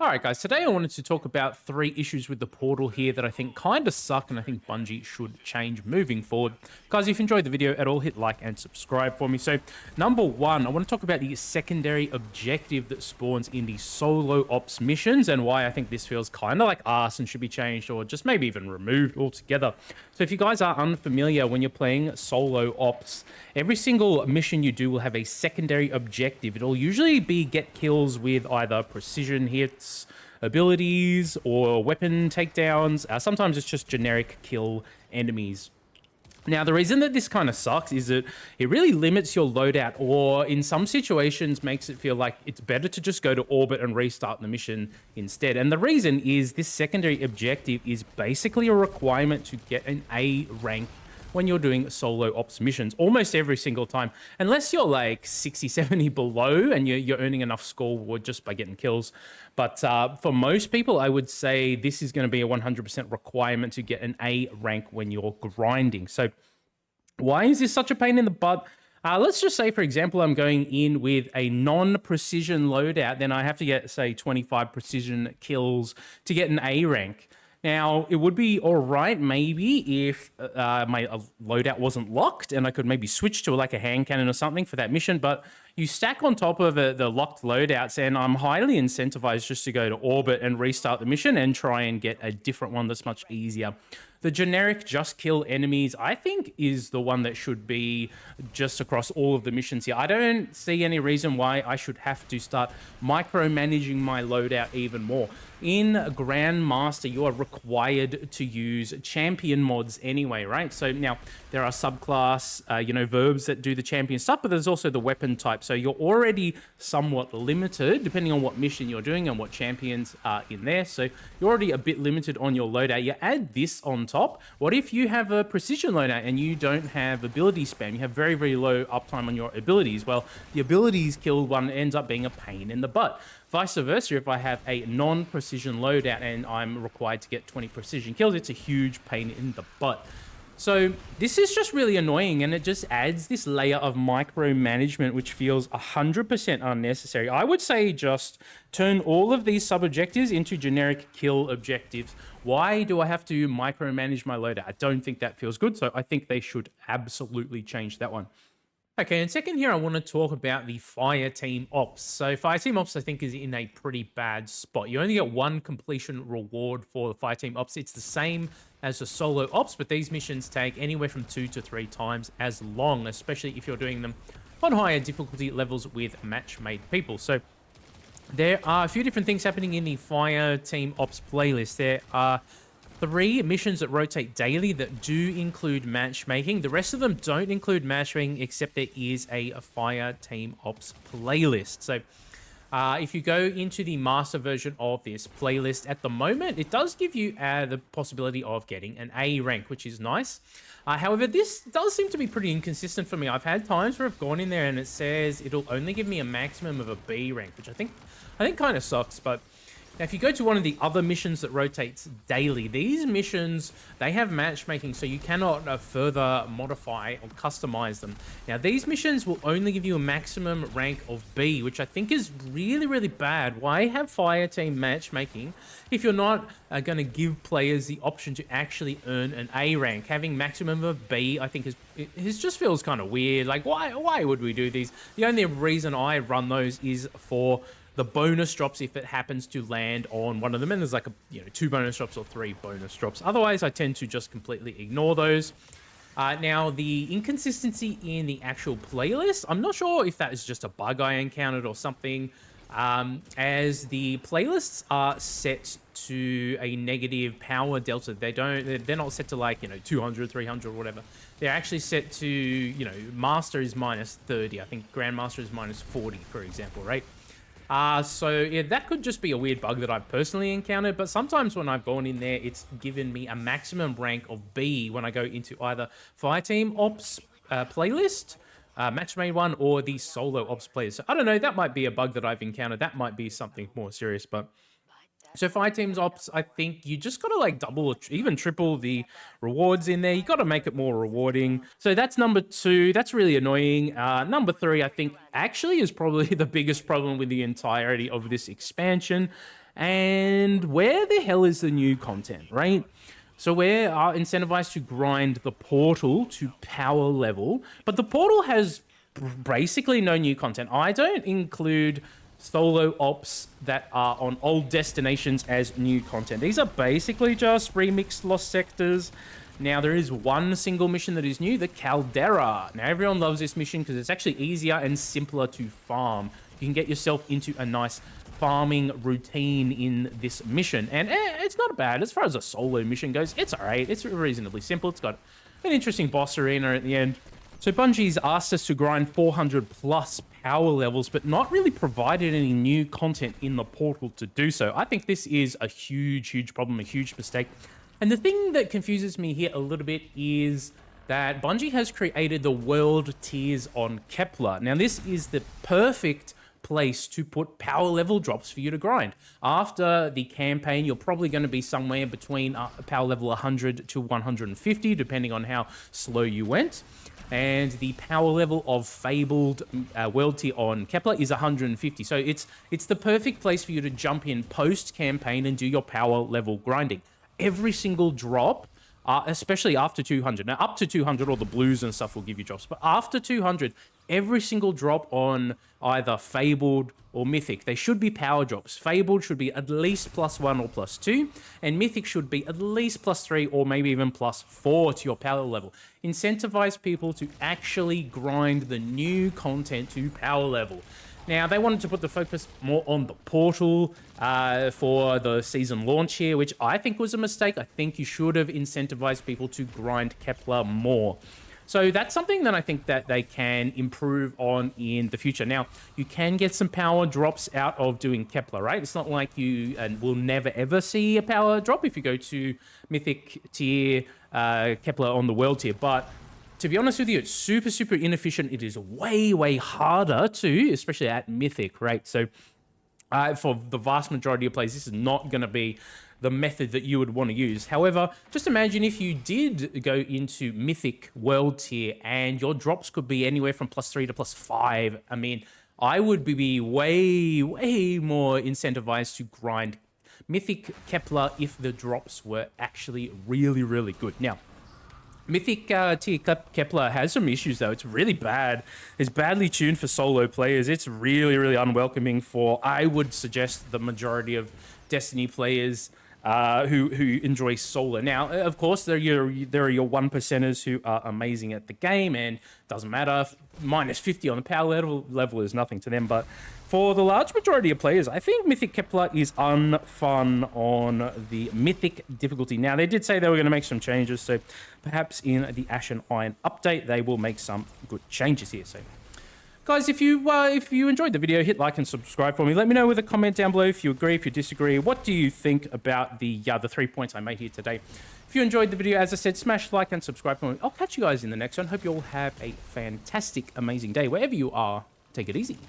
All right, guys, today I wanted to talk about 3 issues with the portal here that I think kind of suck and I think Bungie should change moving forward. Guys, if you enjoyed the video at all, hit like and subscribe for me. So, number 1, I want to talk about the secondary objective that spawns in the solo ops missions and why I think this feels kind of like arse and should be changed or just maybe even removed altogether. So, if you guys are unfamiliar, when you're playing solo ops, every single mission you do will have a secondary objective. It'll usually be get kills with either precision hits, abilities, or weapon takedowns. Sometimes it's just generic kill enemies. Now, the reason that this kind of sucks is that it really limits your loadout, or in some situations makes it feel like it's better to just go to orbit and restart the mission instead. And the reason is this secondary objective is basically a requirement to get an A rank when you're doing solo ops missions almost every single time, unless you're like 60, 70 below and you're earning enough score just by getting kills. But for most people, I would say this is going to be a 100% requirement to get an A rank when you're grinding. So why is this such a pain in the butt? Let's just say, for example, I'm going in with a non-precision loadout, then I have to get, say, 25 precision kills to get an A rank. Now, it would be all right maybe if my loadout wasn't locked and I could maybe switch to like a hand cannon or something for that mission, but you stack on top of the locked loadouts and I'm highly incentivized just to go to orbit and restart the mission and try and get a different one that's much easier. The generic just kill enemies, I think, is the one that should be just across all of the missions here. I don't see any reason why I should have to start micromanaging my loadout even more. In Grandmaster, you are required to use champion mods anyway, right? So now there are subclass, verbs that do the champion stuff, but there's also the weapon type. So you're already somewhat limited depending on what mission you're doing and what champions are in there. So you're already a bit limited on your loadout. You add this on top. What if you have a precision loadout and you don't have ability spam? You have very, very low uptime on your abilities. Well, the abilities killed one ends up being a pain in the butt. Vice versa, if I have a non-precision loadout and I'm required to get 20 precision kills, it's a huge pain in the butt. So this is just really annoying, and it just adds this layer of micromanagement which feels 100% unnecessary. I would say just turn all of these sub-objectives into generic kill objectives. Why do I have to micromanage my loadout? I don't think that feels good, so I think they should absolutely change that one. Okay, and second here, I want to talk about the Fire Team Ops. So Fire Team Ops, I think, is in a pretty bad spot. You only get 1 completion reward for the Fire Team Ops. It's the same as the solo ops, but these missions take anywhere from 2 to 3 times as long, especially if you're doing them on higher difficulty levels with match-made people. So there are a few different things happening in the Fire Team Ops playlist. There are 3 missions that rotate daily that do include matchmaking. The rest of them don't include matchmaking, except there is a Fire Team Ops playlist. So if you go into the master version of this playlist at the moment, it does give you the possibility of getting an A rank, which is nice. However, this does seem to be pretty inconsistent for me. I've had times where I've gone in there and it says it'll only give me a maximum of a B rank, which I think kind of sucks, but now, if you go to one of the other missions that rotates daily, these missions, they have matchmaking, so you cannot further modify or customize them. Now, these missions will only give you a maximum rank of B, which I think is really, really bad. Why have Fire Team matchmaking if you're not going to give players the option to actually earn an A rank? Having maximum of B, I think, it just feels kind of weird. Like, why would we do these? The only reason I run those is for the bonus drops if it happens to land on one of them, and there's like 2 bonus drops or 3 bonus drops. Otherwise, I tend to just completely ignore those. Now, the inconsistency in the actual playlist, I'm not sure if that is just a bug I encountered or something, as the playlists are set to a negative power delta. They're not set to like 200, 300 or whatever. They're actually set to master is minus 30. I think Grandmaster is minus 40, for example, right? So yeah, that could just be a weird bug that I've personally encountered, but sometimes when I've gone in there, it's given me a maximum rank of B when I go into either Fire Team Ops playlist, match-made one, or the solo ops playlist. So I don't know, that might be a bug that I've encountered. That might be something more serious, but so Fire Teams Ops, I think you just got to like double or even triple the rewards in there. You got to make it more rewarding. So that's number 2. That's really annoying. Number 3, I think, actually is probably the biggest problem with the entirety of this expansion. And where the hell is the new content, right? So we are incentivized to grind the portal to power level, but the portal has basically no new content. I don't include solo ops that are on old destinations as new content. These are basically just remixed lost sectors. Now, there is one single mission that is new, the Caldera. Now, everyone loves this mission because it's actually easier and simpler to farm. You can get yourself into a nice farming routine in this mission. And it's not bad. As far as a solo mission goes, it's all right. It's reasonably simple. It's got an interesting boss arena at the end. So Bungie's asked us to grind 400 plus power levels, but not really provided any new content in the portal to do so. I think this is a huge problem, a huge mistake. And the thing that confuses me here a little bit is that Bungie has created the world tiers on Kepler. Now, this is the perfect place to put power level drops for you to grind. After the campaign, you're probably going to be somewhere between power level 100 to 150, depending on how slow you went. And the power level of Fabled world tier on Kepler is 150. So it's the perfect place for you to jump in post-campaign and do your power level grinding. Every single drop, especially after 200. Now, up to 200, all the blues and stuff will give you drops. But after 200, every single drop on either Fabled or Mythic, they should be power drops. Fabled should be at least +1 or +2, and Mythic should be at least +3 or maybe even +4 to your power level. Incentivize people to actually grind the new content to power level. Now, they wanted to put the focus more on the portal for the season launch here, which I think was a mistake. I think you should have incentivized people to grind Kepler more. So that's something that I think that they can improve on in the future. Now, you can get some power drops out of doing Kepler, right? It's not like you will never, ever see a power drop if you go to Mythic tier, Kepler on the world tier. But to be honest with you, it's super inefficient. It is way harder to, especially at Mythic, right? So for the vast majority of players, this is not going to be the method that you would want to use. However, just imagine if you did go into Mythic world tier and your drops could be anywhere from +3 to +5. I mean, I would be way more incentivized to grind Mythic Kepler if the drops were actually really good. Now, Mythic tier Kepler has some issues, though. It's really bad. It's badly tuned for solo players. It's really unwelcoming for, I would suggest, the majority of Destiny players who enjoy solo. Now, of course, there are your 1%ers who are amazing at the game, and doesn't matter. -50 on the power level is nothing to them. But for the large majority of players, I think Mythic Kepler is unfun on the Mythic difficulty. Now, they did say they were going to make some changes, so perhaps in the Ashen Iron update, they will make some good changes here. So, guys, if you enjoyed the video, hit like and subscribe for me. Let me know with a comment down below if you agree, if you disagree. What do you think about the 3 points I made here today? If you enjoyed the video, as I said, smash like and subscribe for me. I'll catch you guys in the next one. Hope you all have a fantastic, amazing day. Wherever you are, take it easy.